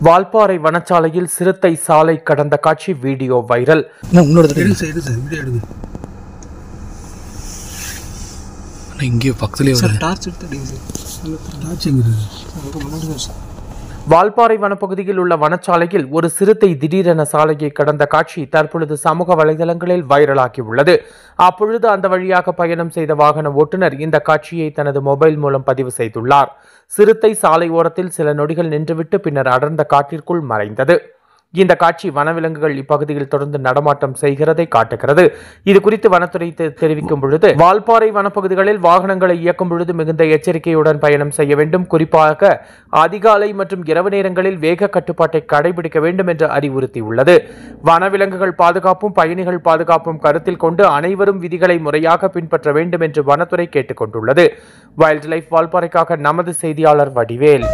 வால்பாறை வனச்சாலையில் சிறுத்தை சாலை கடந்த காட்சி வீடியோ வைரல். வால்பாறை வனப்பகுதியில் உள்ள வனச்சாலையில் ஒரு சிறுத்தை திடீரென சாலையை கடந்த காட்சி தற்பொழுது சமூக வலைதளங்களில் வைரலாகி உள்ளது. அப்பொழுது அந்த வழியாக பயணம் செய்த வாகன ஓட்டுநர் இந்த காட்சியை தனது மொபைல் மூலம் பதிவு செய்துள்ளார். சிறுத்தை சாலை ஓரத்தில் சில நொடிகள் நின்றுவிட்டு பின்னர் அடர்ந்த காட்டிற்குள் மறைந்தது. இந்த காட்சி வனவிலங்குகள் இப்பகுதியில் தொடர்ந்து நடமாட்டம் செய்கிறதை காட்டுகிறது. இது குறித்து வனத்துறை தெரிவிக்கும் பொழுது, வால்பாறை வனப்பகுதிகளில் வாகனங்களை இயக்கும் பொழுது மிகுந்த எச்சரிக்கையுடன் பயணம் செய்ய வேண்டும். குறிப்பாக அதிகாலை மற்றும் இரவு நேரங்களில் வேக கட்டுப்பாட்டை கடைபிடிக்க வேண்டும் என்று அறிவுறுத்தியுள்ளது. வனவிலங்குகள் பாதுகாப்பும் பயணிகள் பாதுகாப்பும் கருத்தில் கொண்டு அனைவரும் விதிகளை முறையாக பின்பற்ற வேண்டும் என்று வனத்துறை கேட்டுக் கொண்டுள்ளது. வைல்ட் லைஃப் வால்பாறைக்காக நமது செய்தியாளர் வடிவேல்.